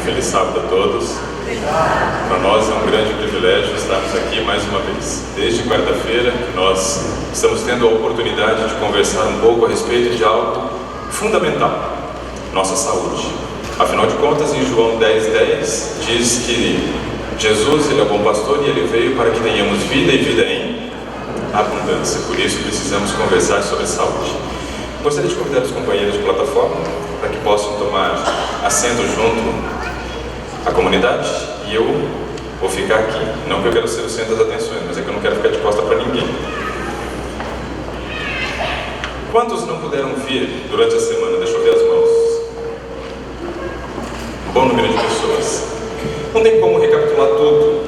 feliz sábado a todos. Para nós é um grande privilégio estarmos aqui mais uma vez. Desde quarta-feira que nós estamos tendo a oportunidade de conversar um pouco a respeito de algo fundamental, nossa saúde. Afinal de contas, em João 10:10 diz que Jesus, ele é o bom pastor e ele veio para que tenhamos vida e vida em abundância. Por isso precisamos conversar sobre saúde. Gostaria de convidar os companheiros de plataforma para que possam tomar assento junto à comunidade, e eu vou ficar aqui. Não que eu quero ser o centro das atenções, mas é que eu não quero ficar de costa para ninguém. Quantos não puderam vir durante a semana? Deixa eu ver as mãos. Um bom número de pessoas. Não tem como recapitular tudo.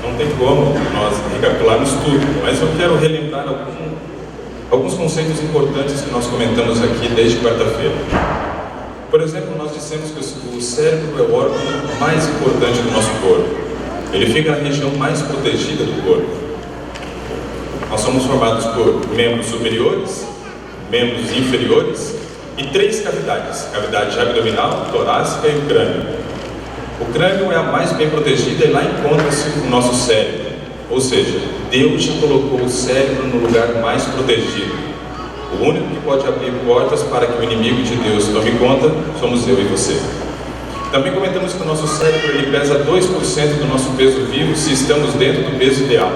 Não tem como nós recapitularmos tudo, mas eu quero relembrar alguns conceitos importantes que nós comentamos aqui desde quarta-feira. Por exemplo, nós dissemos que o cérebro é o órgão mais importante do nosso corpo. Ele fica na região mais protegida do corpo. Nós somos formados por membros superiores, membros inferiores e 3 cavidades: cavidade abdominal, torácica e o crânio. O crânio é a mais bem protegida e lá encontra-se o nosso cérebro. Ou seja, Deus já colocou o cérebro no lugar mais protegido. O único que pode abrir portas para que o inimigo de Deus tome conta somos eu e você. Também comentamos que o nosso cérebro ele pesa 2% do nosso peso vivo se estamos dentro do peso ideal.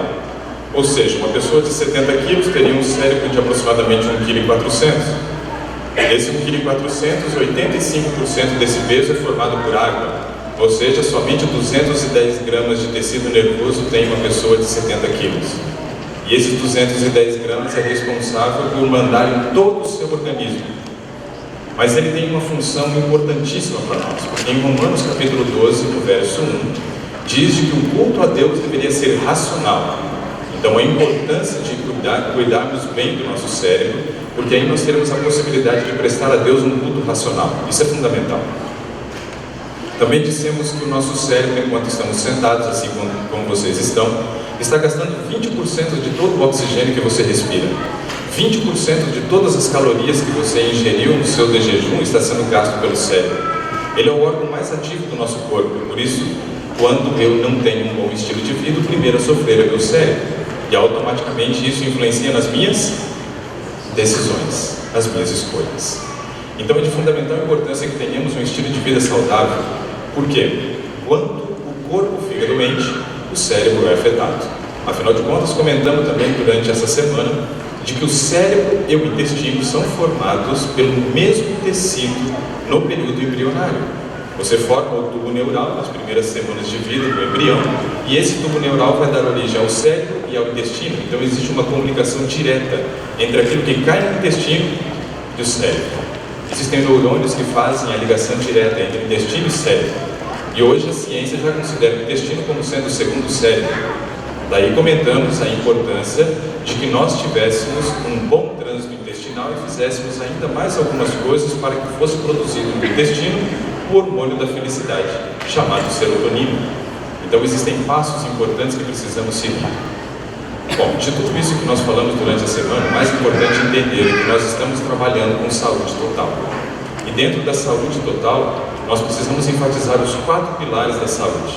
Ou seja, uma pessoa de 70 quilos teria um cérebro de aproximadamente 1,4 kg. Esse 1,4 kg, 85% desse peso é formado por água. Ou seja, somente 210 gramas de tecido nervoso tem uma pessoa de 70 quilos. E esses 210 gramas é responsável por mandar em todo o seu organismo. Mas ele tem uma função importantíssima para nós, porque em Romanos capítulo 12, no verso 1, diz que o culto a Deus deveria ser racional. Então a importância de cuidarmos bem do nosso cérebro, porque aí nós teremos a possibilidade de prestar a Deus um culto racional. Isso é fundamental. Também dissemos que o nosso cérebro, enquanto estamos sentados, assim como vocês estão, está gastando 20% de todo o oxigênio que você respira. 20% de todas as calorias que você ingeriu no seu de jejum está sendo gasto pelo cérebro. Ele é o órgão mais ativo do nosso corpo, por isso, quando eu não tenho um bom estilo de vida, o primeiro a sofrer é meu cérebro. E automaticamente isso influencia nas minhas decisões, nas minhas escolhas. Então é de fundamental importância que tenhamos um estilo de vida saudável. Por quê? Quando o corpo fica doente, o cérebro é afetado. Afinal de contas, comentamos também durante essa semana de que o cérebro e o intestino são formados pelo mesmo tecido no período embrionário. Você forma o tubo neural nas primeiras semanas de vida do embrião, e esse tubo neural vai dar origem ao cérebro e ao intestino. Então existe uma comunicação direta entre aquilo que cai no intestino e o cérebro. Existem neurônios que fazem a ligação direta entre intestino e cérebro. E hoje a ciência já considera o intestino como sendo o segundo cérebro. Daí comentamos a importância de que nós tivéssemos um bom trânsito intestinal e fizéssemos ainda mais algumas coisas para que fosse produzido no intestino o hormônio da felicidade, chamado serotonina. Então existem passos importantes que precisamos seguir. Bom, de tudo isso que nós falamos durante a semana, o mais importante é entender que nós estamos trabalhando com saúde total. E dentro da saúde total, nós precisamos enfatizar os 4 pilares da saúde.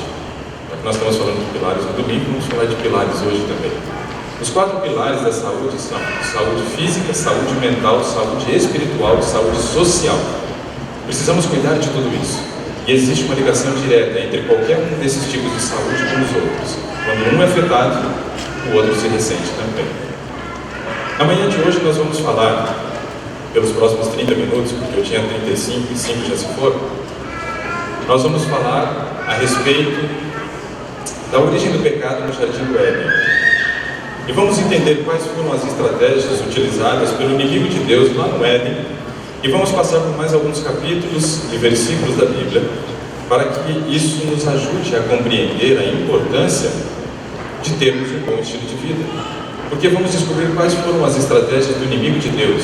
Já que nós estamos falando de pilares no domingo, vamos falar de pilares hoje também. Os 4 pilares da saúde são saúde física, saúde mental, saúde espiritual e saúde social. Precisamos cuidar de tudo isso. E existe uma ligação direta entre qualquer um desses tipos de saúde com os outros. Quando um é afetado, o outro se ressente também. Na manhã de hoje nós vamos falar, pelos próximos 30 minutos, porque eu tinha 35 e 5 já se foram, nós vamos falar a respeito da origem do pecado no Jardim do Éden. E vamos entender quais foram as estratégias utilizadas pelo inimigo de Deus lá no Éden, e vamos passar por mais alguns capítulos e versículos da Bíblia, para que isso nos ajude a compreender a importância de termos um bom estilo de vida. Porque vamos descobrir quais foram as estratégias do inimigo de Deus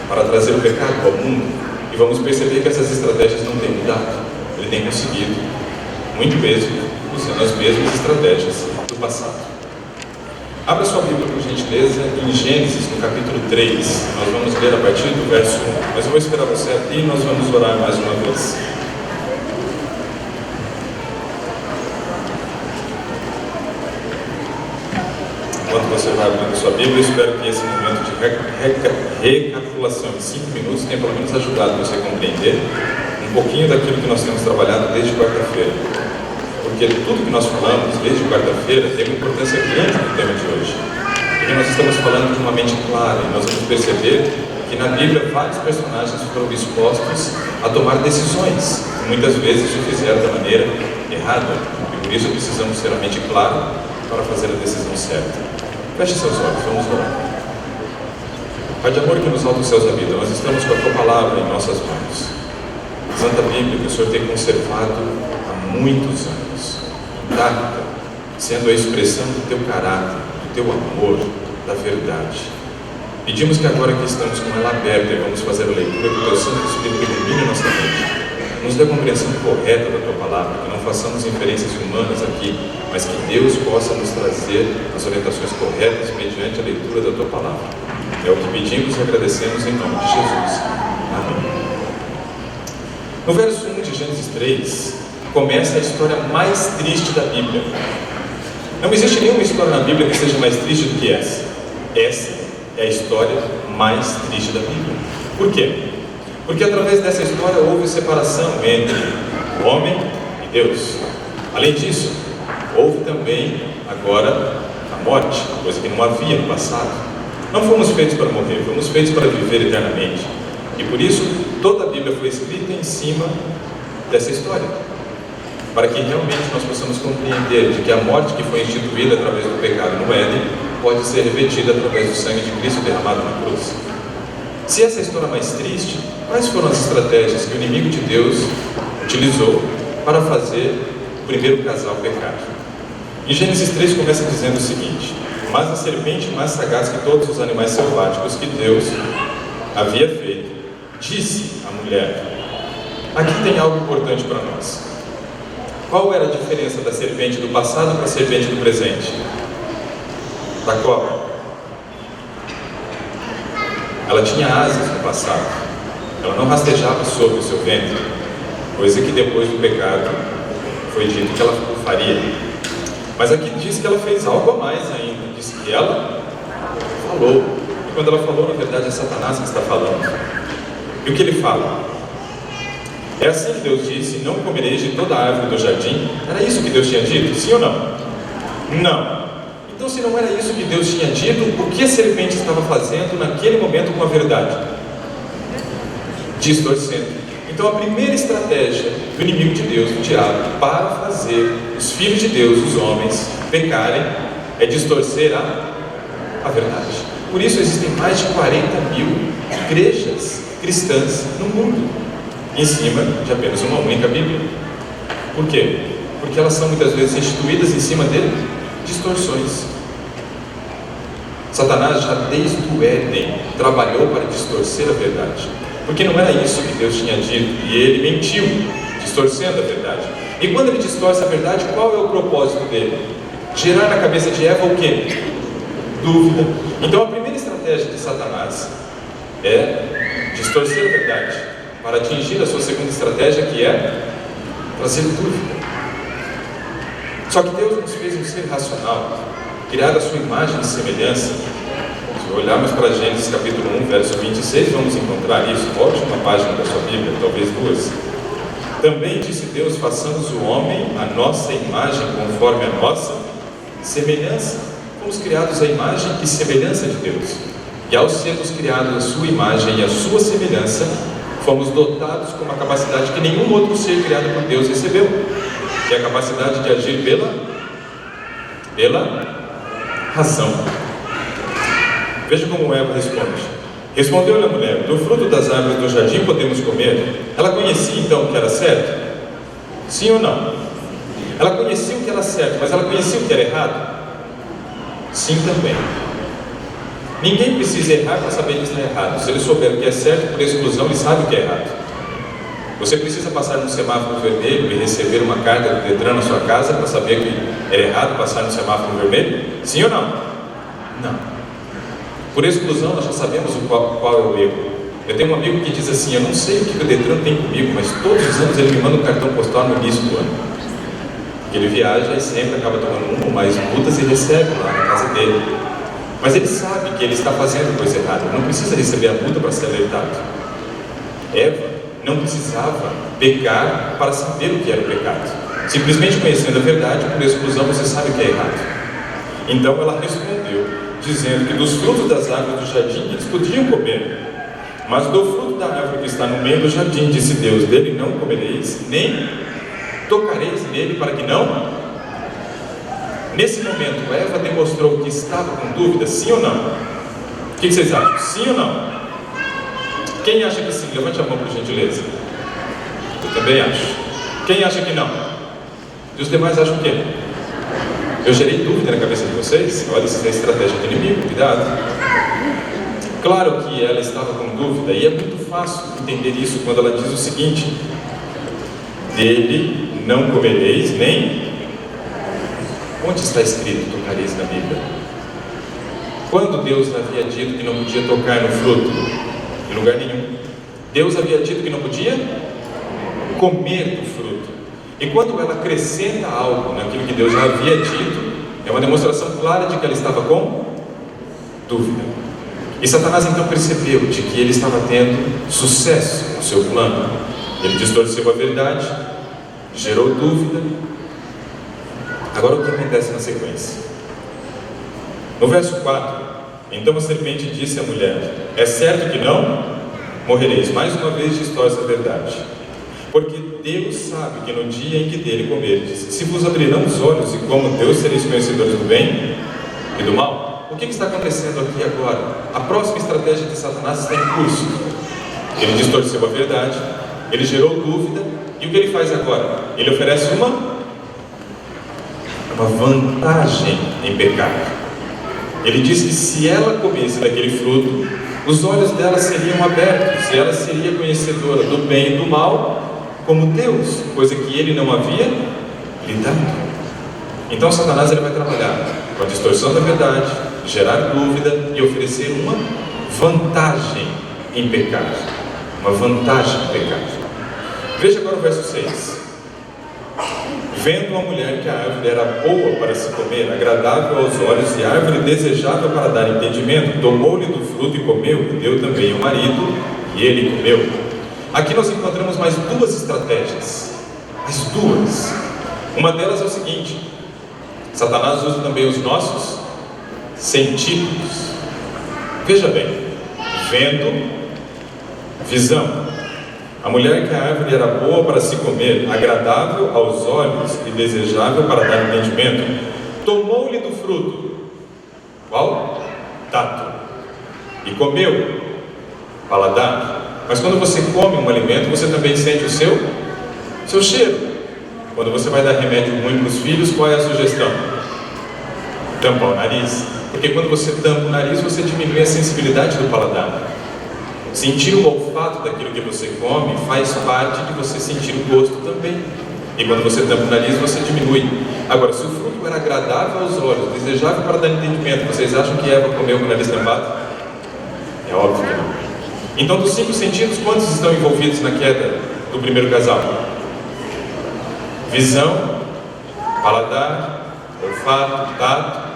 para trazer o pecado ao mundo, e vamos perceber que essas estratégias não têm mudado. Ele tem conseguido, muito mesmo, usando as mesmas estratégias do passado. Abra sua Bíblia, por gentileza, em Gênesis, no capítulo 3. Nós vamos ler a partir do verso 1. Mas eu vou esperar você aqui e nós vamos orar mais uma vez. Enquanto você vai abrindo sua Bíblia, eu espero que esse momento de recapitulação de 5 minutos tenha pelo menos ajudado você a compreender um pouquinho daquilo que nós temos trabalhado desde quarta-feira. Porque tudo que nós falamos desde quarta-feira tem uma importância grande no tema de hoje. Porque nós estamos falando de uma mente clara e nós vamos perceber que na Bíblia vários personagens foram expostos a tomar decisões. E muitas vezes o fizeram da maneira errada. E por isso precisamos ter a mente clara para fazer a decisão certa. Feche seus olhos, vamos orar. Pai de amor que nos altos céus habita, nós estamos com a Tua Palavra em nossas mãos. Santa Bíblia que o Senhor tem conservado há muitos anos, intacta, sendo a expressão do Teu caráter, do Teu amor, da verdade. Pedimos que agora que estamos com ela aberta e vamos fazer a leitura, que o Teu Santo Espírito ilumine nossa mente, nos dê a compreensão correta da Tua Palavra, que não façamos inferências humanas aqui, mas que Deus possa nos trazer as orientações corretas mediante a leitura da Tua Palavra. É o que pedimos e agradecemos em nome de Jesus. Amém. No verso 1 de Gênesis 3, começa a história mais triste da Bíblia. Não existe nenhuma história na Bíblia que seja mais triste do que essa. Essa é a história mais triste da Bíblia. Por quê? Porque através dessa história houve separação entre o homem e Deus. Além disso, houve também agora a morte, coisa que não havia no passado. Não fomos feitos para morrer, fomos feitos para viver eternamente. E por isso, toda a Bíblia foi escrita em cima dessa história, para que realmente nós possamos compreender de que a morte que foi instituída através do pecado no Éden pode ser repetida através do sangue de Cristo derramado na cruz. Se essa é a história mais triste, quais foram as estratégias que o inimigo de Deus utilizou para fazer o primeiro casal pecar? Em Gênesis 3 começa dizendo o seguinte: mas a serpente mais sagaz que todos os animais selváticos que Deus havia feito, disse à mulher. Aqui tem algo importante para nós. Qual era a diferença da serpente do passado para a serpente do presente? Da cobra. Ela tinha asas no passado. Ela não rastejava sobre o seu ventre, coisa que depois do pecado foi dito que ela faria. Mas aqui diz que ela fez algo a mais ainda. Diz que ela falou. E quando ela falou, na verdade é Satanás que está falando. E o que ele fala? É assim que Deus disse: não comereis de toda a árvore do jardim. Era isso que Deus tinha dito? Sim ou não? Não. Então, se não era isso que Deus tinha dito, o que a serpente estava fazendo naquele momento com a verdade? Distorcendo. Então, a primeira estratégia do inimigo de Deus, do diabo, para fazer os filhos de Deus, os homens, pecarem, é distorcer a verdade. Por isso existem mais de 40 mil igrejas cristãs no mundo, em cima de apenas uma única Bíblia. Por quê? Porque elas são muitas vezes instituídas em cima de distorções. Satanás já desde o Éden trabalhou para distorcer a verdade, porque não era isso que Deus tinha dito, e ele mentiu, distorcendo a verdade. E quando ele distorce a verdade, qual é o propósito dele? Gerar na cabeça de Eva o quê? Dúvida. Então a primeira estratégia de Satanás é distorcer a verdade, para atingir a sua segunda estratégia, que é trazer dúvida. Só que Deus nos fez um ser racional, criado à sua imagem e semelhança. Se olharmos para Gênesis capítulo 1, verso 26, vamos encontrar isso. Volte uma página da sua Bíblia, talvez duas. Também disse Deus: façamos o homem à nossa imagem, conforme a nossa semelhança. Fomos criados à imagem e semelhança de Deus. E ao sermos criados à sua imagem e à sua semelhança, fomos dotados com uma capacidade que nenhum outro ser criado por Deus recebeu, que é a capacidade de agir pela razão. Veja como Eva responde. Respondeu-lhe a mulher: do fruto das árvores do jardim podemos comer? Ela conhecia então o que era certo? Sim ou não? Ela conhecia o que era certo, mas ela conhecia o que era errado? Sim também. Ninguém precisa errar para saber que está errado. Se ele souber o que é certo, por exclusão, ele sabe o que é errado. Você precisa passar no semáforo vermelho e receber uma carta do Detran na sua casa para saber que era errado passar no semáforo vermelho? Sim ou não? Por exclusão, nós já sabemos qual é o erro. Eu tenho um amigo que diz assim: eu não sei o que o Detran tem comigo, mas todos os anos ele me manda um cartão postal no início do ano. Porque ele viaja e sempre acaba tomando uma ou mais multas e recebe lá na casa dele. Mas ele sabe que ele está fazendo coisa errada, ele não precisa receber a multa para ser alertado. Eva não precisava pecar para saber o que era o pecado. Simplesmente conhecendo a verdade, por exclusão, você sabe o que é errado. Então ela respondeu, dizendo que dos frutos das árvores do jardim eles podiam comer, mas do fruto da árvore que está no meio do jardim, disse Deus, dele não comereis, nem tocareis nele, para que não. Nesse momento, Eva demonstrou que estava com dúvida, sim ou não? O que vocês acham? Sim ou não? Quem acha que sim? Levante a mão, por gentileza. Eu também acho. Quem acha que não? E os demais acham o quê? Eu gerei dúvida na cabeça de vocês? Olha, isso é estratégia do inimigo, cuidado. Claro que ela estava com dúvida, e é muito fácil entender isso quando ela diz o seguinte: dele não comereis, nem... Onde está escrito tocareis na Bíblia? Quando Deus havia dito que não podia tocar no fruto? Em lugar nenhum. Deus havia dito que não podia comer do fruto. E quando ela acrescenta algo naquilo que Deus já havia dito, é uma demonstração clara de que ela estava com dúvida. E Satanás então percebeu de que ele estava tendo sucesso no seu plano. Ele distorceu a verdade, gerou dúvida. Agora o que acontece na sequência? No verso 4, então a serpente disse à mulher: é certo que não morrereis. Mais uma vez distorce a verdade. Porque Deus sabe que no dia em que dele comerdes, se vos abrirão os olhos e como Deus sereis conhecedores do bem e do mal. O que está acontecendo aqui agora? A próxima estratégia de Satanás está em curso. Ele distorceu a verdade, ele gerou dúvida, e o que ele faz agora? Ele oferece uma vantagem em pecado. Ele diz que se ela comesse daquele fruto, os olhos dela seriam abertos, e ela seria conhecedora do bem e do mal, como Deus, coisa que ele não havia lhe dado. Então Satanás ele vai trabalhar com a distorção da verdade, gerar dúvida e oferecer uma vantagem em pecado. Uma vantagem em pecado. Veja agora o verso 6. Vendo a mulher que a árvore era boa para se comer, agradável aos olhos e árvore desejável para dar entendimento, tomou-lhe do fruto e comeu, e deu também ao marido, e ele comeu. Aqui nós encontramos mais duas estratégias. Mais duas. Uma delas é o seguinte: Satanás usa também os nossos sentidos. Veja bem, vendo, visão. A mulher que a árvore era boa para se comer, agradável aos olhos e desejável para dar entendimento, tomou-lhe do fruto. Qual? Tato. E comeu. Paladar. Mas quando você come um alimento, você também sente o seu cheiro. Quando você vai dar remédio ruim para os filhos, qual é a sugestão? Tampar o nariz. Porque quando você tampa o nariz, você diminui a sensibilidade do paladar. Sentir o olfato daquilo que você come faz parte de você sentir o gosto também. E quando você tampa o nariz, você diminui. Agora, se o fruto era agradável aos olhos, desejável para dar entendimento, vocês acham que Eva comeu com o nariz tampado? É óbvio que não. Então, dos 5 sentidos, quantos estão envolvidos na queda do primeiro casal? Visão, paladar, olfato, tato,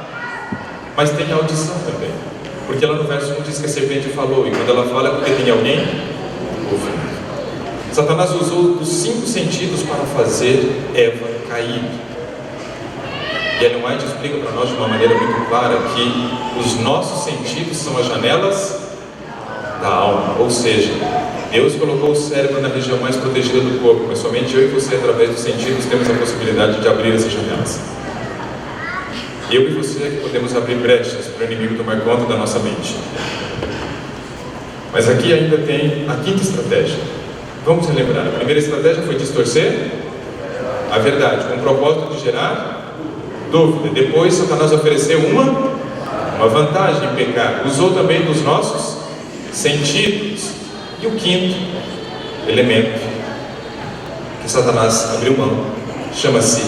mas tem a audição também. Porque lá no verso 1 diz que a serpente falou, e quando ela fala é porque tem alguém ouvindo. Satanás usou os 5 sentidos para fazer Eva cair. E Ellen White explica para nós de uma maneira muito clara que os nossos sentidos são as janelas da alma, ou seja, Deus colocou o cérebro na região mais protegida do corpo, mas somente eu e você, através dos sentidos, temos a possibilidade de abrir essas janelas. Eu e você que podemos abrir brechas para o inimigo tomar conta da nossa mente. Mas aqui ainda tem a 5ª estratégia. Vamos relembrar. A primeira estratégia foi distorcer a verdade, com o propósito de gerar dúvida. Depois Satanás ofereceu uma vantagem em pecar. Usou também dos nossos sentidos. E o 5º elemento que Satanás abriu mão chama-se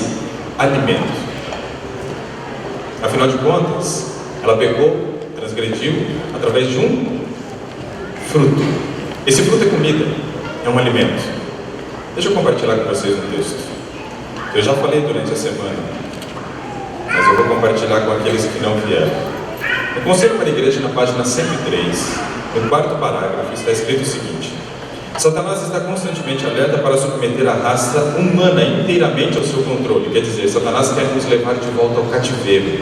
alimento. Afinal de contas, ela pegou transgrediu através de um fruto. Esse fruto é comida, é um alimento. Deixa eu compartilhar com vocês um texto. Eu já falei durante a semana, mas eu vou compartilhar com aqueles que não vieram. No Conselho para a Igreja, na página 103, no quarto parágrafo, está escrito o seguinte: Satanás está constantemente alerta para submeter a raça humana inteiramente ao seu controle. Quer dizer, Satanás quer nos levar de volta ao cativeiro.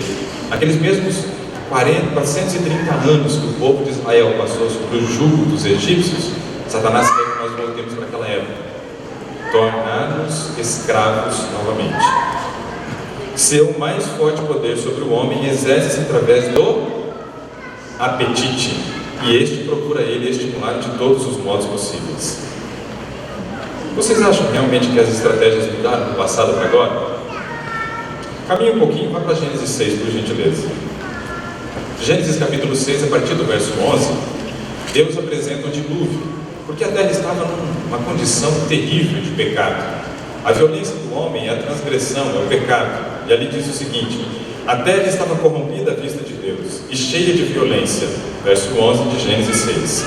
Aqueles mesmos 430 anos que o povo de Israel passou sob o jugo dos egípcios, Satanás quer que nós voltemos para aquela época, tornar-nos escravos novamente. Seu mais forte poder sobre o homem exerce-se através do apetite, e este procura ele estimular de todos os modos possíveis. Vocês acham realmente que as estratégias mudaram do passado para agora? Caminhe um pouquinho, vá para Gênesis 6, por gentileza. Gênesis capítulo 6, a partir do verso 11, Deus apresenta o dilúvio, porque a terra estava numa condição terrível de pecado. A violência do homem é a transgressão, é o pecado. E ali diz o seguinte: a terra estava corrompida à vista de Deus e cheia de violência. Verso 11 de Gênesis 6.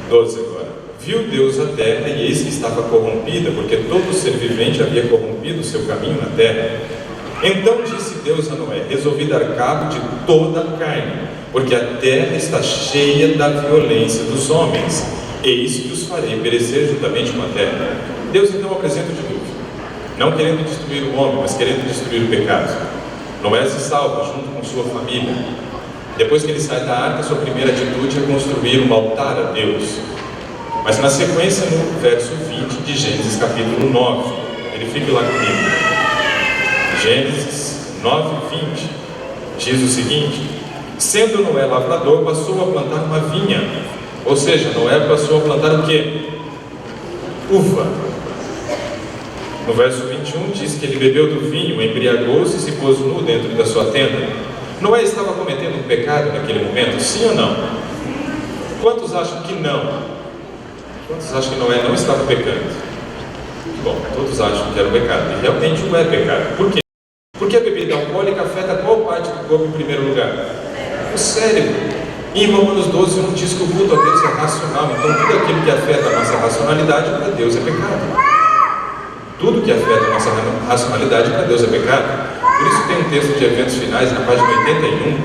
12 agora. Viu Deus a terra e eis que estava corrompida, porque todo ser vivente havia corrompido o seu caminho na terra. Então disse Deus a Noé: resolvi dar cabo de toda a carne, porque a terra está cheia da violência dos homens. Eis que os farei perecer juntamente com a terra. Deus então apresenta o dilúvio, não querendo destruir o homem, mas querendo destruir o pecado. Noé se salva junto com sua família. Depois que ele sai da arca, sua primeira atitude é construir um altar a Deus. Mas na sequência, no verso 20 de Gênesis capítulo 9, verifique lá comigo. Gênesis 9, 20, diz o seguinte: sendo Noé lavrador, passou a plantar uma vinha. Ou seja, Noé passou a plantar o quê? Uva. No verso 21 diz que ele bebeu do vinho, embriagou-se e se pôs nu dentro da sua tenda. Noé estava cometendo um pecado naquele momento? Sim ou não? Quantos acham que não? Quantos acham que Noé não estava pecando? Bom, todos acham que era um pecado. E realmente não é pecado. Por quê? Porque a bebida alcoólica afeta qual parte do corpo em primeiro lugar? O cérebro. E em Romanos 12, não diz que o culto a Deus é racional. Então tudo aquilo que afeta a nossa racionalidade para Deus é pecado. Tudo que afeta a nossa racionalidade para Deus é pecado. Por isso tem um texto de Eventos Finais, na página 81,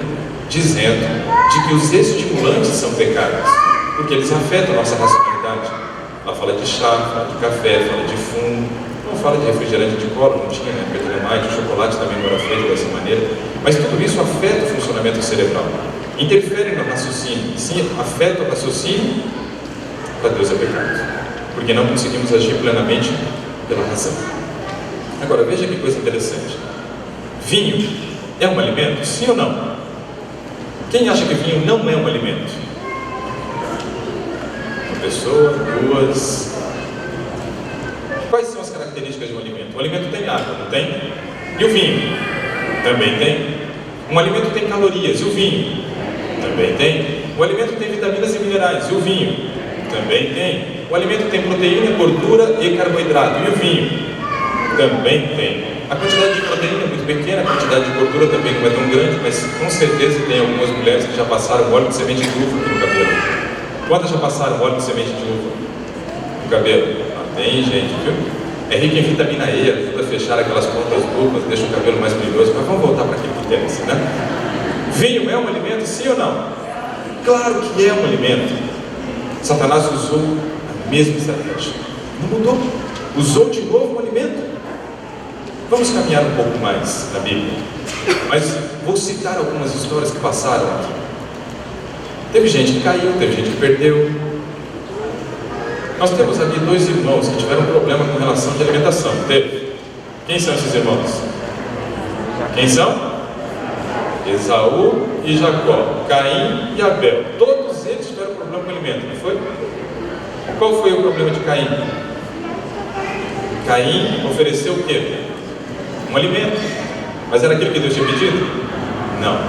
dizendo de que os estimulantes são pecados, porque eles afetam a nossa racionalidade. Ela fala de chá, fala de café, fala de fumo, não fala de refrigerante de cola, não tinha, né? Porque mais, o chocolate também não era feito dessa maneira. Mas tudo isso afeta o funcionamento cerebral, interfere no raciocínio. Sim, afeta o raciocínio, para Deus é pecado, porque não conseguimos agir plenamente pela razão. Agora veja que coisa interessante. Vinho é um alimento? Sim ou não? Quem acha que vinho não é um alimento? Uma pessoa, duas. Quais são as características de um alimento? O alimento tem água, não tem? E o vinho? Também tem. Um alimento tem calorias, e o vinho? Também tem. O alimento tem vitaminas e minerais, e o vinho? Também tem. O alimento tem proteína, gordura e carboidrato, e o vinho? Também tem. A quantidade de proteína é muito pequena, a quantidade de gordura também não é tão grande, mas com certeza tem algumas mulheres que já passaram óleo de semente de uva aqui no cabelo. Quantas já passaram óleo de semente de uva no cabelo? Ah, tem gente, viu? É rico em vitamina E, ajuda a fechar aquelas pontas duplas, deixa o cabelo mais brilhoso, mas vamos voltar para aquilo que interessa, né? Vinho é um alimento, sim ou não? Claro que é um alimento. Satanás usou a mesma estratégia. Não mudou. Usou de novo um alimento. Vamos caminhar um pouco mais na Bíblia, mas vou citar algumas histórias que passaram aqui. Teve gente que caiu, teve gente que perdeu. Nós temos ali dois irmãos que tiveram problema com relação de alimentação. Teve? Quem são esses irmãos? Quem são? Esaú e Jacó, Caim e Abel. Todos eles tiveram problema com alimento, não foi? Qual foi o problema de Caim? Caim ofereceu o quê? Um alimento. Mas era aquilo que Deus tinha pedido? Não.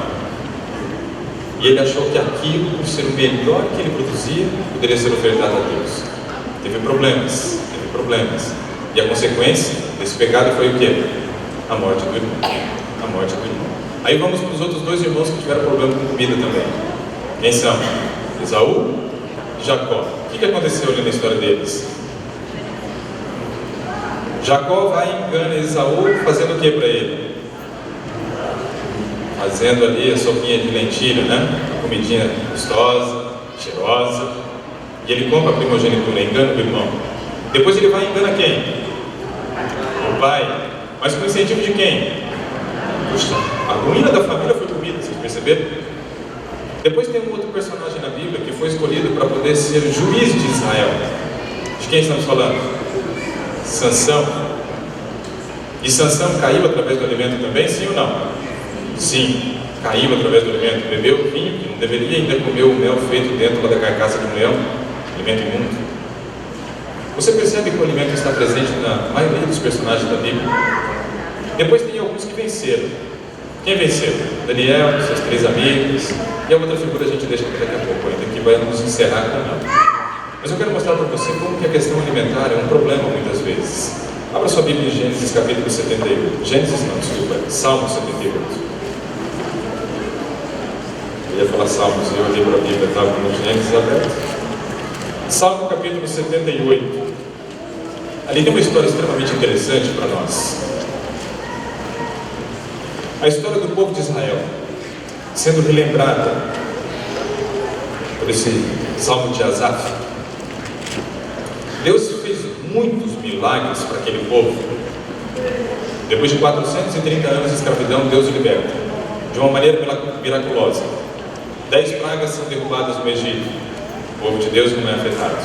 E ele achou que aquilo, por ser o melhor que ele produzia, poderia ser ofertado a Deus. Teve problemas. E a consequência desse pecado foi o quê? A morte do irmão. A morte do irmão. Aí vamos para os outros dois irmãos que tiveram problema com comida também. Quem são? Esaú e Jacó. O que aconteceu ali na história deles? Jacó vai e engana Esaú fazendo o que para ele? Fazendo ali a sopinha de lentilha, né? Uma comidinha gostosa, cheirosa. E ele compra a primogenitura, engana o irmão. Depois ele vai e engana quem? O pai. Mas com incentivo de quem? Puxa, a ruína da família foi comida, vocês perceberam? Depois tem um outro personagem na Bíblia que foi escolhido para poder ser juiz de Israel. De quem estamos falando? Sansão. E Sansão caiu através do alimento também, sim ou não? Sim, caiu através do alimento. Bebeu vinho, que não deveria, ainda comeu o mel feito dentro da carcaça de um leão, alimento imundo. Você percebe que o alimento está presente na maioria dos personagens da Bíblia. Depois tem alguns que venceram. Quem venceu? Daniel, seus 3 amigos. E a outra figura a gente deixa para daqui a pouco, ainda que vai nos encerrar com ela. Mas eu quero mostrar para você como que a questão alimentar é um problema muitas vezes. Abra sua Bíblia em Gênesis capítulo 78. Gênesis não, desculpa, Salmo 78. Eu ia falar Salmos e eu olhei para a Bíblia, estava no Gênesis aberto. Salmo capítulo 78. Ali tem uma história extremamente interessante para nós. A história do povo de Israel sendo relembrada por esse Salmo de Asaf. Deus fez muitos milagres para aquele povo. Depois de 430 anos de escravidão, Deus o liberta de uma maneira miraculosa. 10 pragas são derrubadas no Egito. O povo de Deus não é afetado.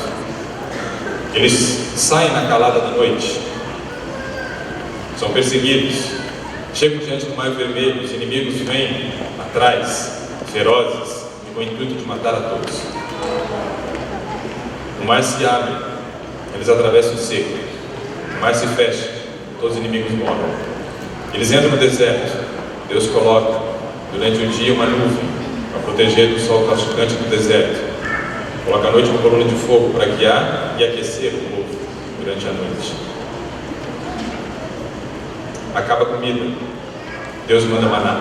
Eles saem na calada da noite, são perseguidos, chegam diante do Mar Vermelho, os inimigos vêm atrás, ferozes, e com o intuito de matar a todos. O mar se abre, eles atravessam o seco, o mar se fecha, todos os inimigos morrem. Eles entram no deserto, Deus coloca durante o dia uma nuvem para proteger do sol causticante do deserto. Coloca à noite uma coluna de fogo para guiar e aquecer o povo durante a noite. Acaba a comida, Deus manda maná.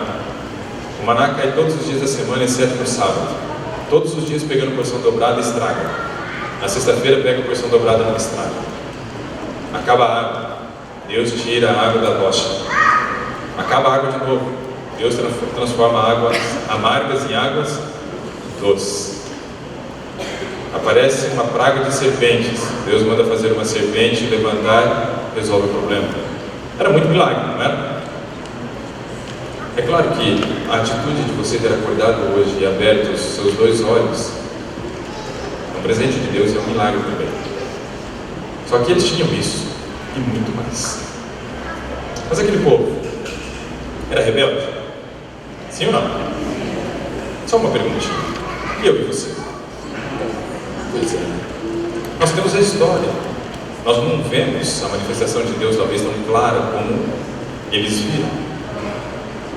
O maná cai todos os dias da semana, exceto no sábado. Todos os dias pegando porção dobrada, estraga. Na sexta-feira pega porção dobrada, não estraga. Acaba a água, Deus tira a água da rocha. Acaba a água de novo, Deus transforma águas amargas em águas doces. Aparece uma praga de serpentes, Deus manda fazer uma serpente, levantar, resolve o problema. Era muito milagre, não era? É claro que a atitude de você ter acordado hoje e aberto os seus 2 olhos é um presente de Deus e é um milagre também. Só que eles tinham isso e muito mais. Mas aquele povo era rebelde? Sim ou não? Só uma perguntinha. E eu e você? Pois é. Nós temos a história. Nós não vemos a manifestação de Deus talvez tão clara como eles viram.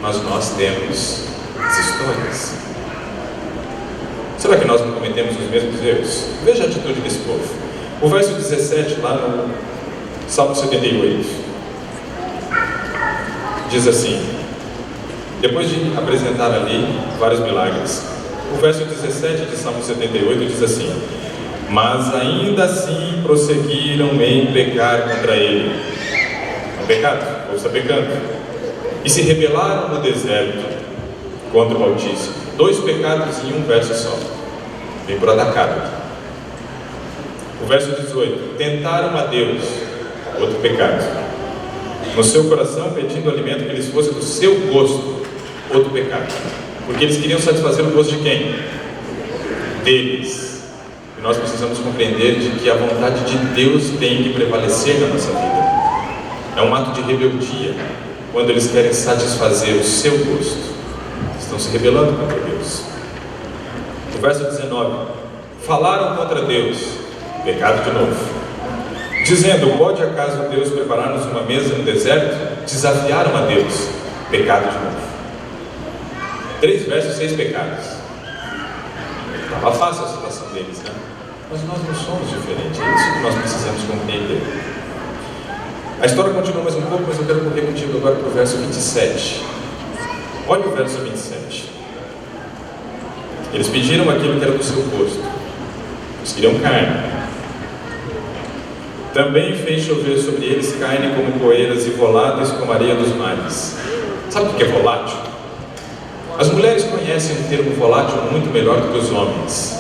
Mas nós temos as histórias. Será que nós não cometemos os mesmos erros? Veja a atitude desse povo. O verso 17 lá no Salmo 78 diz assim, depois de apresentar ali vários milagres, o verso 17 de Salmo 78 diz assim: mas ainda assim prosseguiram em pecar contra ele. É um pecado, o povo está pecando. E se rebelaram no deserto contra o Altíssimo. 2 pecados em um verso só. Vem por atacado. O verso 18: tentaram a Deus, outro pecado. No seu coração pedindo alimento que lhes fosse do seu gosto, outro pecado. Porque eles queriam satisfazer o gosto de quem? Deles. E nós precisamos compreender de que a vontade de Deus tem que prevalecer na nossa vida. É um ato de rebeldia quando eles querem satisfazer o seu gosto. Estão se rebelando contra Deus. O verso 19: falaram contra Deus, pecado de novo, dizendo: pode acaso Deus preparar-nos uma mesa no deserto? Desafiaram a Deus, pecado de novo. 3 versos, 6 pecados. Estava fácil a situação deles, né? Mas nós não somos diferentes, é isso que nós precisamos compreender. A história continua mais um pouco, mas eu quero correr contigo agora para o verso 27. Olha o verso 27. Eles pediram aquilo que era do seu gosto. Eles queriam carne. Também fez chover sobre eles carne como poeiras e voláteis como areia dos mares. Sabe o que é volátil? As mulheres conhecem o termo volátil muito melhor do que os homens.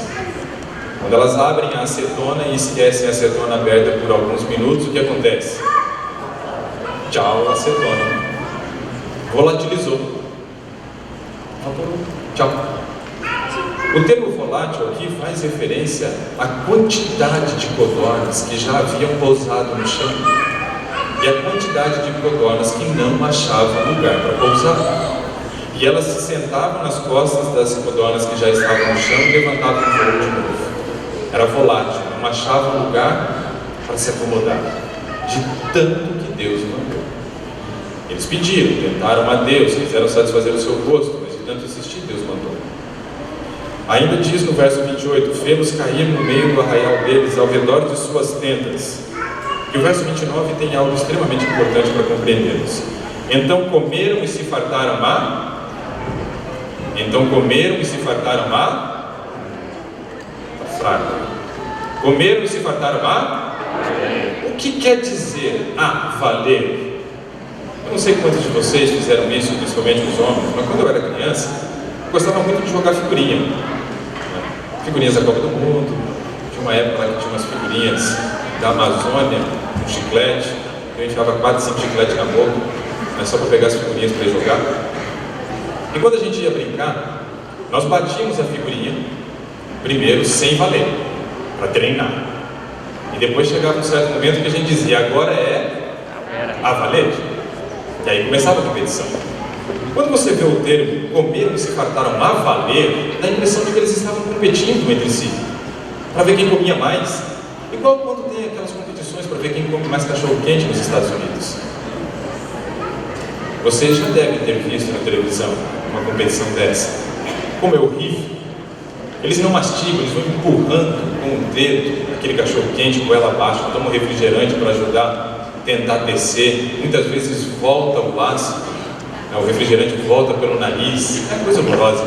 Quando elas abrem a acetona e esquecem a acetona aberta por alguns minutos, o que acontece? Tchau, acetona. Volatilizou. Tchau. O termo volátil aqui faz referência à quantidade de codornas que já haviam pousado no chão e a quantidade de codornas que não achavam lugar para pousar. E elas se sentavam nas costas das codornas que já estavam no chão e levantavam o voo de novo. Era volátil, não achavam lugar para se acomodar, de tanto que Deus mandou. Eles pediram, tentaram a Deus, quiseram satisfazer o seu gosto, mas de tanto insistir, Deus mandou. Ainda diz no verso 28, fê-los cair no meio do arraial deles, ao redor de suas tendas. E o verso 29 tem algo extremamente importante para compreendermos. Então comeram e se fartaram fraco. Comeram e se fartaram o que quer dizer valer? Eu não sei quantos de vocês fizeram isso, principalmente os homens, mas quando eu era criança, eu gostava muito de jogar figurinha. Figurinhas da Copa do Mundo. Tinha uma época lá que tinha umas figurinhas da Amazônia, um chiclete. Eu enfiava 4, 5 chicletes na boca, mas só para pegar as figurinhas para jogar. E quando a gente ia brincar, nós batíamos a figurinha primeiro sem valer, para treinar. E depois chegava um certo momento que a gente dizia, agora é a valer. E aí começava a competição. Quando você vê o termo comeram e se fartaram a valer, dá a impressão de que eles estavam competindo entre si, para ver quem comia mais. Igual quando tem aquelas competições para ver quem come mais cachorro-quente nos Estados Unidos. Vocês já devem ter visto na televisão uma competição dessa. Como é horrível. Eles não mastigam, eles vão empurrando com o dedo aquele cachorro-quente goela abaixo, tomam refrigerante para ajudar a tentar descer. Muitas vezes volta o laço, o refrigerante volta pelo nariz. É coisa horrorosa.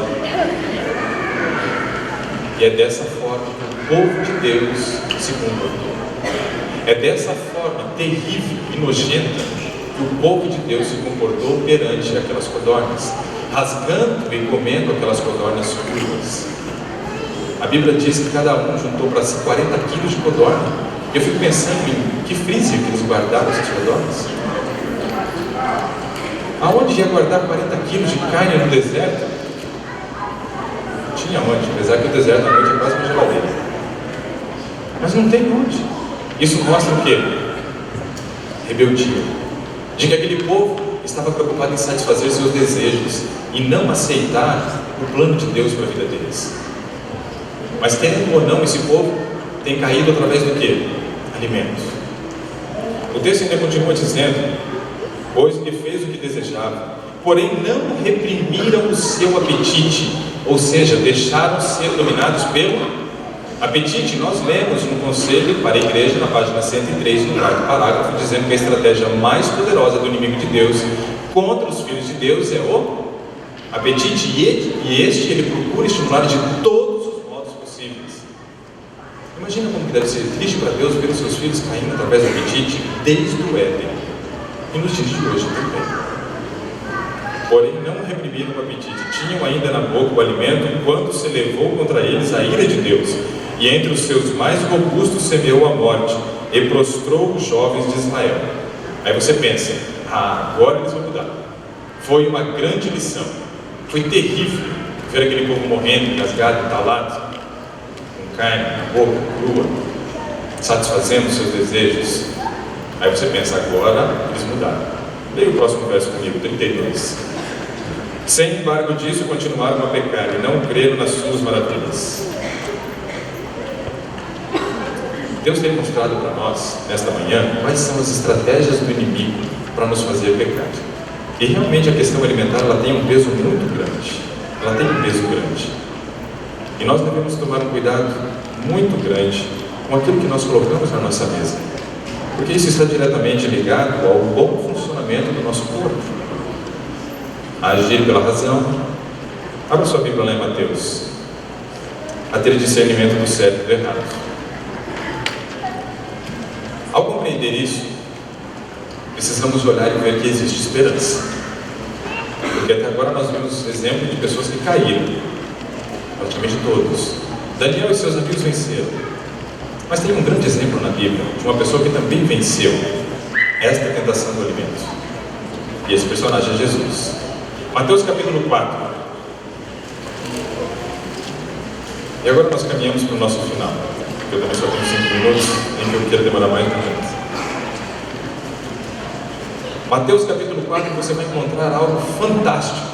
E é dessa forma que o povo de Deus se comportou. É dessa forma terrível e nojenta que o povo de Deus se comportou perante aquelas codornas, rasgando e comendo aquelas codornas cruas. A Bíblia diz que cada um juntou para si 40 quilos de codorna. Eu fico pensando em que freezer que eles guardaram essas codornas. Aonde ia guardar 40 quilos de carne no deserto? Tinha onde, apesar que o deserto à noite é quase uma geladeira. Mas não tem onde. Isso mostra o quê? Rebeldia. De que aquele povo estava preocupado em satisfazer seus desejos e não aceitar o plano de Deus para a vida deles. Mas querendo ou não, esse povo tem caído através do quê? Alimentos. O texto ainda continua dizendo, pois lhe fez o que desejava, porém não reprimiram o seu apetite, ou seja, deixaram ser dominados pelo apetite. Nós lemos no Conselho para a Igreja, na página 103, no quarto parágrafo, dizendo que a estratégia mais poderosa do inimigo de Deus contra os filhos de Deus é o apetite, e este ele procura estimular de todos os modos possíveis. Imagina como que deve ser triste para Deus ver os seus filhos caindo através do apetite desde o Éden, e nos dias de hoje também. Porém não reprimiram o apetite, tinham ainda na boca o alimento, quando se levou contra eles a ira de Deus, e entre os seus mais robustos semeou a morte, e prostrou os jovens de Israel. Aí você pensa, agora eles vão mudar. Foi uma grande lição, foi terrível ver aquele povo morrendo, engasgado, entalado, com carne na boca, crua, satisfazendo seus desejos. Aí você pensa, agora eles mudaram. Leia o próximo verso comigo, 32. Sem embargo disso, continuaram a pecar e não creram nas suas maravilhas. Deus tem mostrado para nós, nesta manhã, quais são as estratégias do inimigo para nos fazer pecar. E realmente a questão alimentar, ela tem um peso muito grande. Ela tem um peso grande. E nós devemos tomar um cuidado muito grande com aquilo que nós colocamos na nossa mesa. Porque isso está diretamente ligado ao bom funcionamento do nosso corpo. Agir pela razão. Abra sua Bíblia lá em Mateus. a ter discernimento do certo e do errado. Ao compreender isso, precisamos olhar e ver que existe esperança. Porque até agora nós vimos exemplo de pessoas que caíram, praticamente todos. Daniel e seus amigos venceram. Mas tem um grande exemplo na Bíblia de uma pessoa que também venceu esta tentação do alimento. E esse personagem é Jesus. Mateus capítulo 4. E agora nós caminhamos para o nosso final. Eu também só tenho 5 minutos, em que eu quero demorar mais para gente. Mateus capítulo 4, você vai encontrar algo fantástico,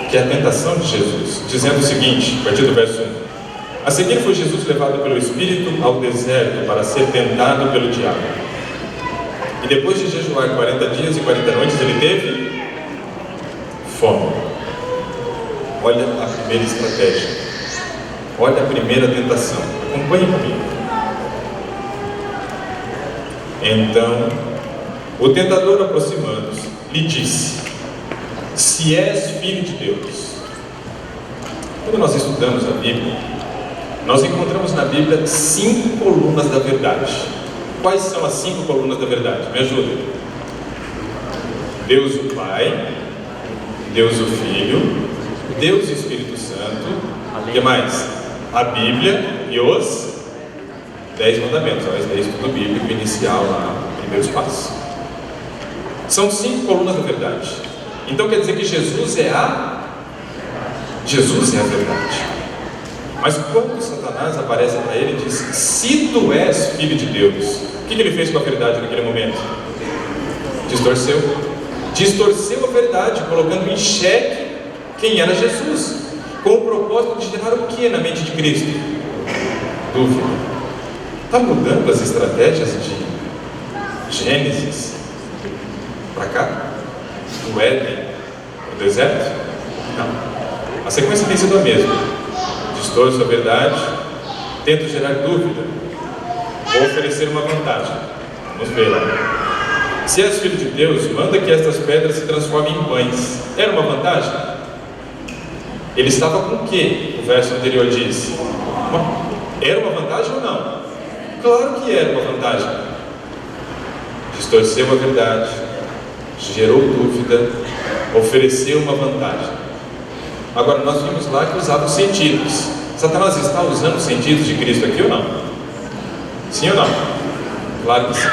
que é a tentação de Jesus, dizendo o seguinte, a partir do verso 1. A seguir foi Jesus levado pelo Espírito ao deserto para ser tentado pelo diabo. E depois de jejuar 40 dias e 40 noites, ele teve fome. Olha a primeira estratégia. Olha a primeira tentação. Acompanhe comigo. Então, o tentador, aproximando-se, lhe disse: se és filho de Deus. Quando nós estudamos a Bíblia, nós encontramos na Bíblia 5 colunas da verdade. Quais são as 5 colunas da verdade? Me ajuda. Deus o Pai, Deus o Filho, Deus o Espírito Santo, o que mais? A Bíblia e os 10 mandamentos. Nós lemos estudo bíblico inicial lá, primeiros passos. São 5 colunas da verdade. Então quer dizer que Jesus é a verdade. Mas quando Satanás aparece para ele e diz: se tu és filho de Deus, o que ele fez com a verdade naquele momento? Distorceu a verdade, colocando em xeque quem era Jesus, com o propósito de gerar o que na mente de Cristo? Dúvida. Está mudando as estratégias de Gênesis para cá? Do Éden para o deserto? Não. A sequência tem sido a mesma. Distorço a verdade, tento gerar dúvida, vou oferecer uma vantagem. Vamos ver lá. Se és filho de Deus, manda que estas pedras se transformem em pães. Era uma vantagem? Ele estava com o que? O verso anterior diz. Era uma vantagem ou não? Claro que era uma vantagem. Distorceu a verdade, gerou dúvida, ofereceu uma vantagem. Agora, nós vimos lá que usava os sentidos. Satanás está usando os sentidos de Cristo aqui ou não? Sim ou não? Claro que sim.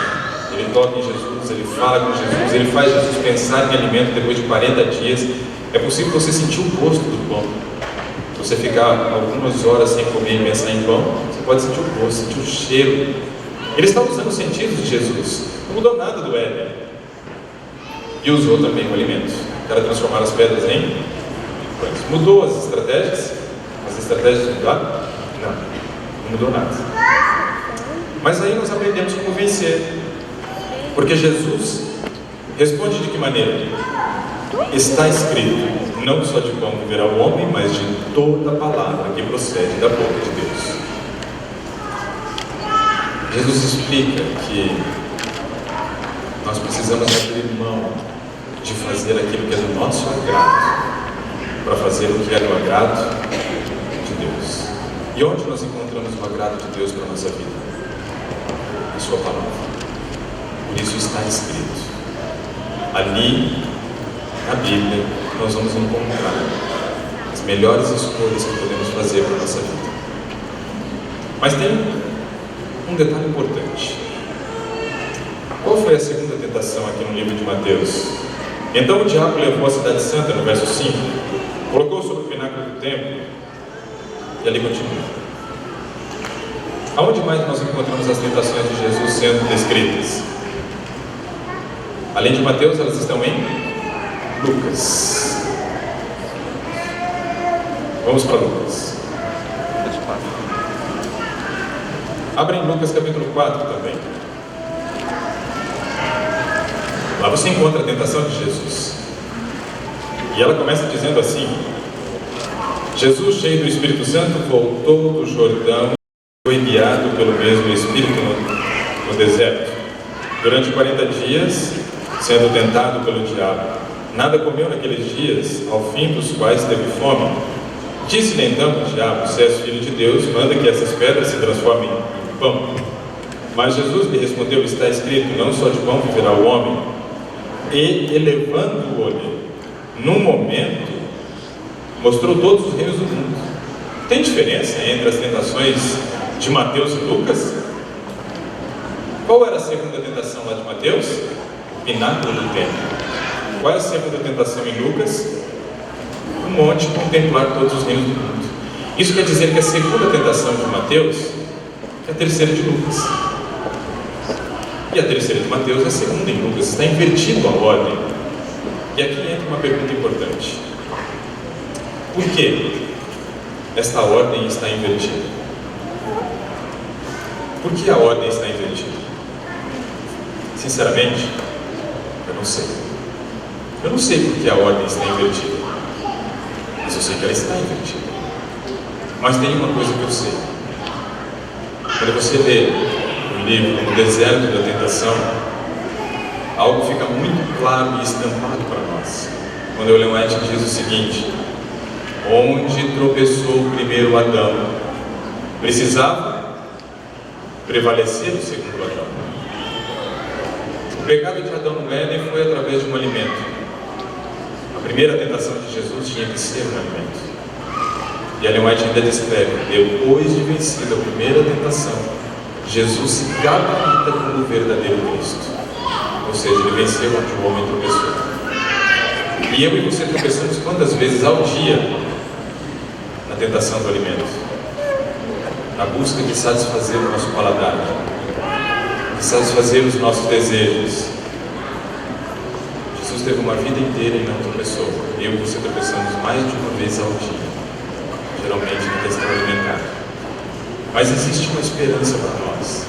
Ele toca em Jesus, ele fala com Jesus, ele faz Jesus pensar em alimento depois de 40 dias. É possível você sentir o gosto do pão. Se você ficar algumas horas sem comer e pensar em pão, você pode sentir o gosto, sentir o cheiro. Ele está usando os sentidos de Jesus. Não mudou nada do Éden. E usou também o alimento para transformar as pedras em pães. Mudou as estratégias? As estratégias mudaram? Não mudou nada. Mas aí nós aprendemos como vencer. Porque Jesus responde de que maneira? Está escrito: não só de pão viverá o homem, mas de toda palavra que procede da boca de Deus. Jesus explica que nós precisamos abrir mão de fazer aquilo que é do nosso agrado para fazer o que é do agrado de Deus. E onde nós encontramos o agrado de Deus para a nossa vida? Em sua palavra. Por isso está escrito. Ali, na Bíblia, nós vamos encontrar as melhores escolhas que podemos fazer para a nossa vida. Mas tem um detalhe importante. Qual foi a segunda tentação aqui no livro de Mateus? Então o diabo levou a cidade santa, no verso 5, colocou sobre o pináculo do templo, e ali continua. Aonde mais nós encontramos as tentações de Jesus sendo descritas? Além de Mateus, elas estão em Lucas. Vamos para Lucas. Abra em Lucas capítulo 4 também. Lá você encontra a tentação de Jesus. E ela começa dizendo assim: Jesus, cheio do Espírito Santo, voltou do Jordão e foi guiado pelo mesmo Espírito no deserto. Durante 40 dias, sendo tentado pelo diabo. Nada comeu naqueles dias, ao fim dos quais teve fome. Disse-lhe então o diabo: se és filho de Deus, manda que essas pedras se transformem em pão. Mas Jesus lhe respondeu: está escrito, não só de pão viverá o homem. E, elevando o olho, num momento, mostrou todos os reinos do mundo. Tem diferença entre as tentações de Mateus e Lucas? Qual era a segunda tentação lá de Mateus? O pináculo do templo. Qual é a segunda tentação em Lucas? O monte, contemplar todos os reinos do mundo. Isso quer dizer que a segunda tentação de Mateus é a terceira de Lucas. E a terceira de Mateus é a segunda em Lucas. Está invertido a ordem. E aqui entra uma pergunta importante. Por que esta ordem está invertida? Por que a ordem está invertida? Sinceramente, eu não sei. Eu não sei por que a ordem está invertida. Mas eu sei que ela está invertida. Mas tem uma coisa que eu sei. Quando você lê o livro No Deserto da Tentação, algo fica muito claro e estampado para nós. Quando Ellen White diz o seguinte: onde tropeçou o primeiro Adão, precisava prevalecer o segundo Adão. O pecado de Adão no Éden foi através de um alimento. A primeira tentação de Jesus tinha que ser um alimento. E Ellen White ainda descreve: depois de vencida a primeira tentação, Jesus se gabarita como o verdadeiro Cristo. Ou seja, ele venceu onde o homem tropeçou. E eu e você tropeçamos quantas vezes ao dia na tentação do alimento? Na busca de satisfazer o nosso paladar, de satisfazer os nossos desejos. Jesus teve uma vida inteira e não tropeçou. Eu e você tropeçamos mais de uma vez ao dia, geralmente na questão alimentar. Mas existe uma esperança para nós.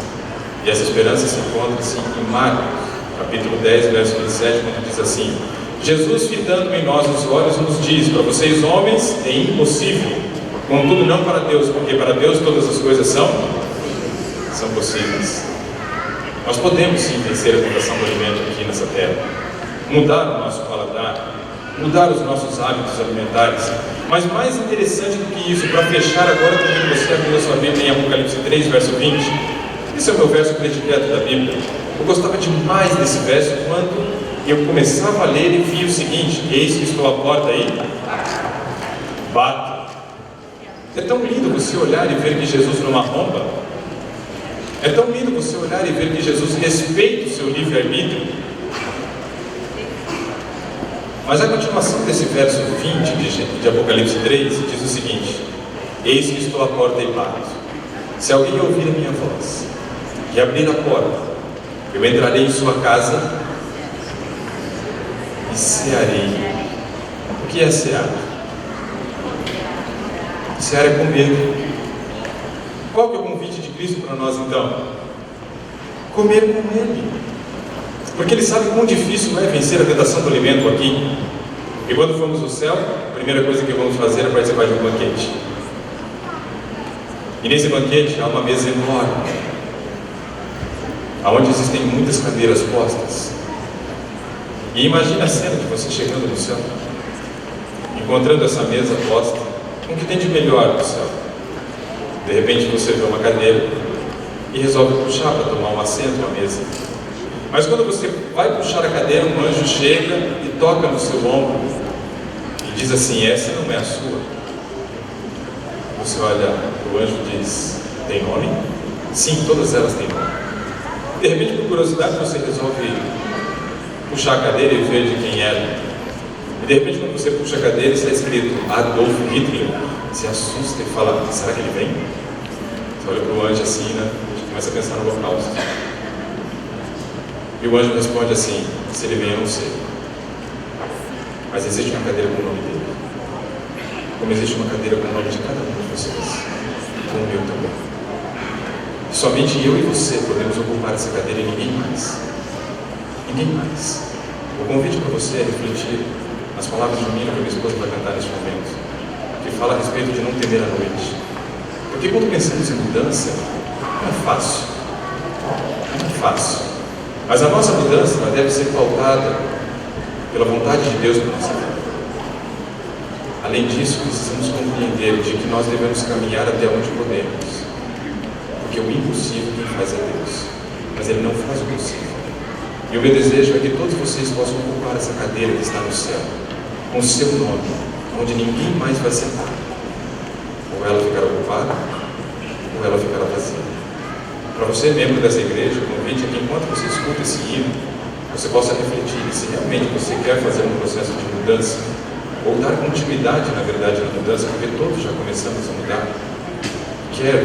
E essa esperança se encontra-se em Marcos, capítulo 10, verso 27, quando diz assim: Jesus, fitando em nós os olhos, nos diz: para vocês homens é impossível, contudo não para Deus, porque para Deus todas as coisas são possíveis. Nós podemos sim vencer a tentação do alimento aqui nessa terra, mudar o nosso paladar, mudar os nossos hábitos alimentares. Mas mais interessante do que isso, para fechar agora, também você abriu a sua Bíblia em Apocalipse 3, verso 20. Esse é o meu verso predileto da Bíblia. Eu gostava demais desse verso quando eu começava a ler e via o seguinte: eis que estou à porta aí, bato. É tão lindo você olhar e ver que Jesus não arromba. É tão lindo você olhar e ver que Jesus respeita o seu livre-arbítrio. Mas a continuação desse verso 20 de Apocalipse 3 diz o seguinte: eis que estou à porta e bato. Se alguém ouvir a minha voz e abrir a porta, eu entrarei em sua casa e cearei. O que é cear? Cear é comer. Qual que é o convite de Cristo para nós então? Comer com Ele. Porque Ele sabe quão difícil é vencer a tentação do alimento aqui. E quando formos ao céu, a primeira coisa que vamos fazer é participar de um banquete. E nesse banquete há uma mesa enorme, onde existem muitas cadeiras postas. E imagine a cena de você chegando no céu, encontrando essa mesa posta, com o que tem de melhor no céu. De repente você vê uma cadeira e resolve puxar para tomar um assento à mesa. Mas quando você vai puxar a cadeira, um anjo chega e toca no seu ombro e diz assim: essa não é a sua. Você olha, o anjo diz: tem nome? Sim, todas elas têm nome. De repente, por curiosidade, você resolve puxar a cadeira e ver de quem era. E de repente, quando você puxa a cadeira, está escrito Adolf Hitler. Se assusta e fala: será que ele vem? Você olha para o anjo assim, né? A gente começa a pensar no Holocausto. E o anjo responde assim: se ele vem, eu não sei. Mas existe uma cadeira com o nome dele. Como existe uma cadeira com o nome de cada um de vocês, com o meu também. E somente eu e você podemos ocupar essa cadeira e ninguém mais. Ninguém mais. O convite para você é refletir as palavras de um hino que minha esposa vai cantar neste momento, que fala a respeito de não temer a noite. Porque quando pensamos em mudança, não é fácil. Não é fácil. Mas a nossa mudança ela deve ser pautada pela vontade de Deus para a nossa vida. Além disso, precisamos compreender de que nós devemos caminhar até onde podemos, porque o impossível quem faz é Deus, mas Ele não faz o possível. E o meu desejo é que todos vocês possam ocupar essa cadeira que está no céu, com o seu nome, onde ninguém mais vai sentar. Ou ela ficará ocupada, ou ela ficará vazia. Para você, membro dessa igreja, o convite é que enquanto você escuta esse hino, você possa refletir se realmente você quer fazer um processo de mudança, ou dar continuidade, na verdade, na mudança, porque todos já começamos a mudar. Quer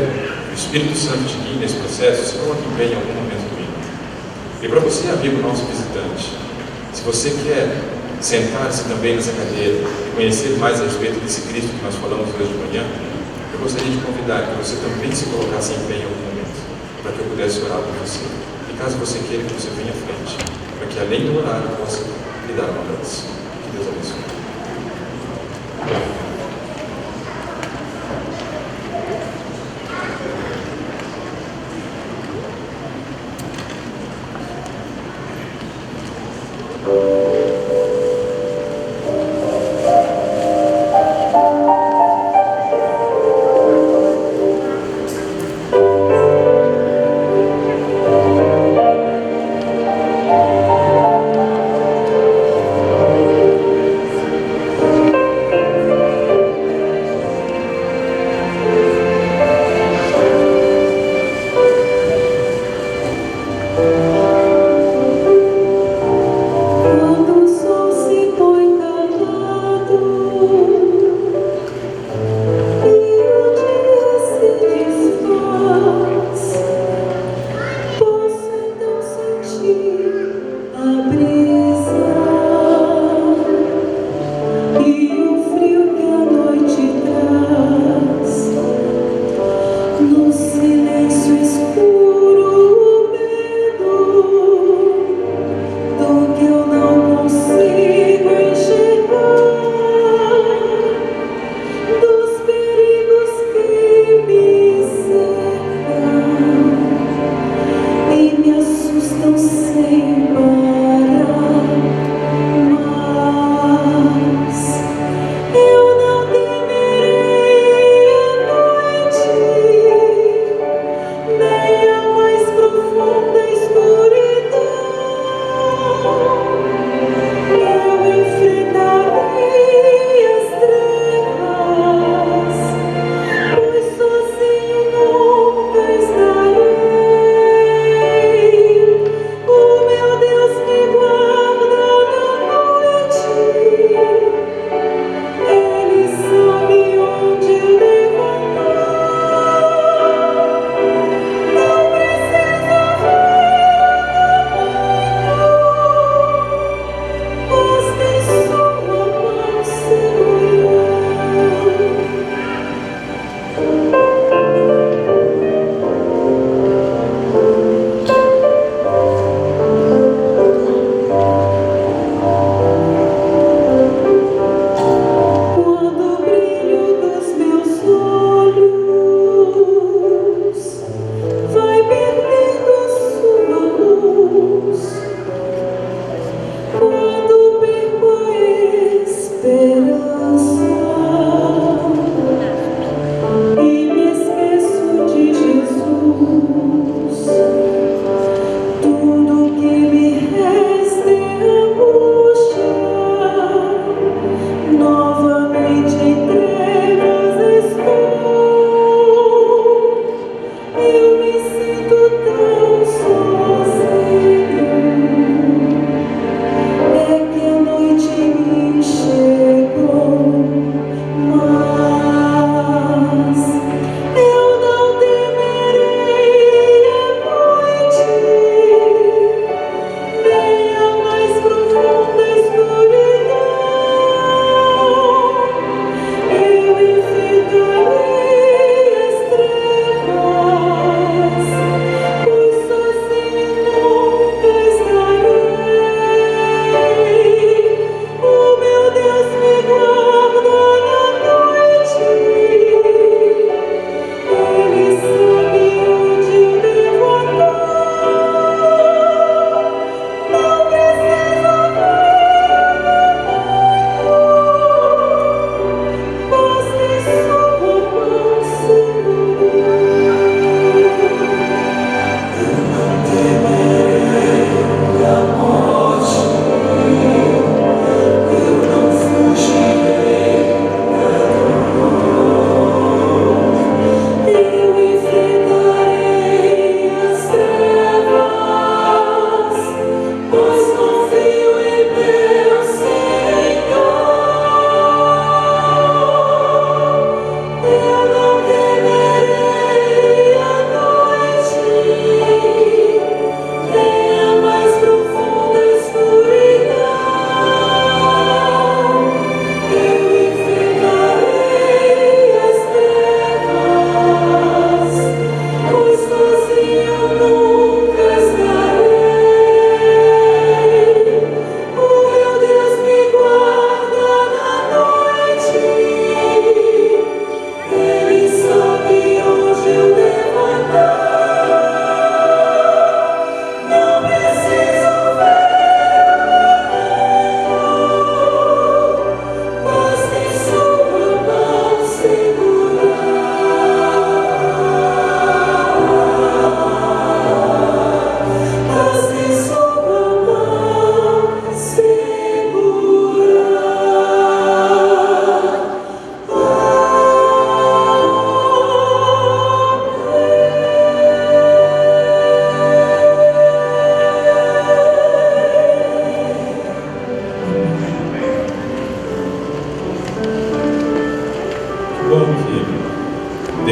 o Espírito Santo te guie nesse processo, se coloque em pé em algum momento do hino. E para você, amigo nosso visitante, se você quer sentar-se também nessa cadeira e conhecer mais a respeito desse Cristo que nós falamos hoje de manhã, eu gostaria de convidar que você também se colocasse em pé em algum momento, para que eu pudesse orar por você. E caso você queira que você venha à frente, para que além do horário eu possa lhe dar um abraço. Que Deus abençoe.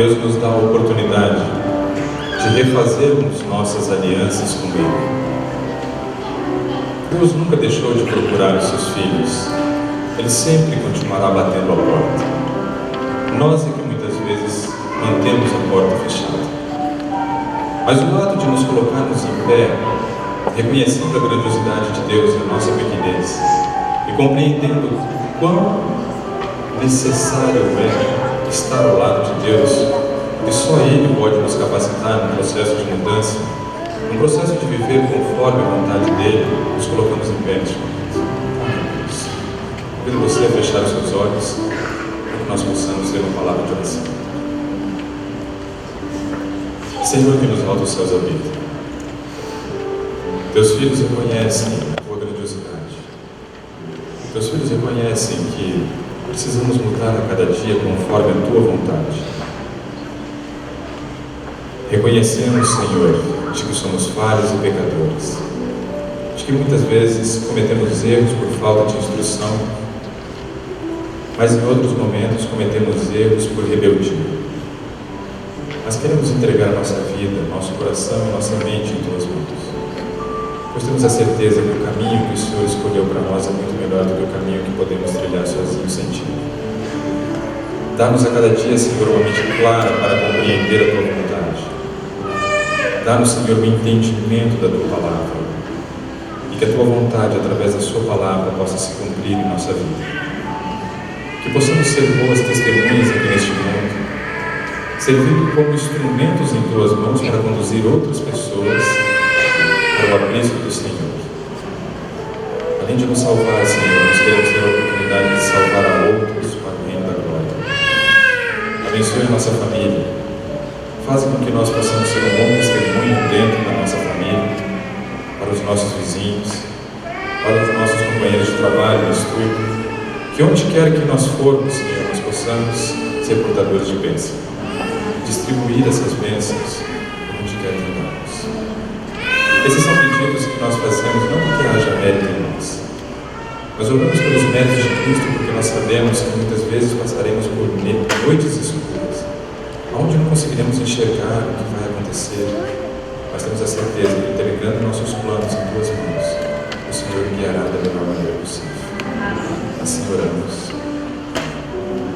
Deus nos dá a oportunidade de refazermos nossas alianças com Ele. Deus nunca deixou de procurar os seus filhos. Ele sempre continuará batendo a porta. Nós é que muitas vezes mantemos a porta fechada. Mas o ato de nos colocarmos em pé, reconhecendo a grandiosidade de Deus e a nossa pequenez, e compreendendo o quão necessário é estar ao lado de Deus, e só Ele pode nos capacitar no processo de mudança, no processo de viver conforme a vontade dEle, nos colocamos em pé neste momento. Convido você a fechar os seus olhos, para que nós possamos ter uma palavra de oração. Senhor, que nos altos céus habita, teus filhos reconhecem a tua grandiosidade. Teus filhos reconhecem que precisamos mudar a cada dia conforme a tua vontade. Reconhecemos, Senhor, de que somos falhos e pecadores, de que muitas vezes cometemos erros por falta de instrução, mas em outros momentos cometemos erros por rebeldia. Mas queremos entregar a nossa vida, nosso coração e nossa mente em tuas mãos, pois temos a certeza que o caminho que o Senhor escolheu para nós é muito melhor do que o caminho que podemos trilhar sozinhos sem ti. Dá-nos a cada dia, Senhor, uma mente clara para compreender a tua vontade. Dá-nos, Senhor, o entendimento da tua palavra, e que a tua vontade, através da sua palavra, possa se cumprir em nossa vida. Que possamos ser boas testemunhas aqui neste mundo, servindo como instrumentos em tuas mãos para conduzir outras pessoas para o aprisco do Senhor. Além de nos salvar, Senhor, nós queremos ter a oportunidade de salvar a outros para o reino da glória. Abençoe a nossa família. Faça com que nós possamos ser um bom testemunho dentro da nossa família, para os nossos vizinhos, para os nossos companheiros de trabalho, no estudo. Que onde quer que nós formos, Senhor, nós possamos ser portadores de bênção, distribuir essas bênçãos onde quer que andamos. Esses são pedidos que nós fazemos não porque haja mérito em nós, mas oramos pelos méritos de Cristo, porque nós sabemos que muitas vezes passaremos por noites escuras, onde não conseguiremos enxergar o que vai acontecer, mas temos a certeza que, entregando nossos planos em tuas mãos, o Senhor guiará da melhor maneira possível. Assim oramos.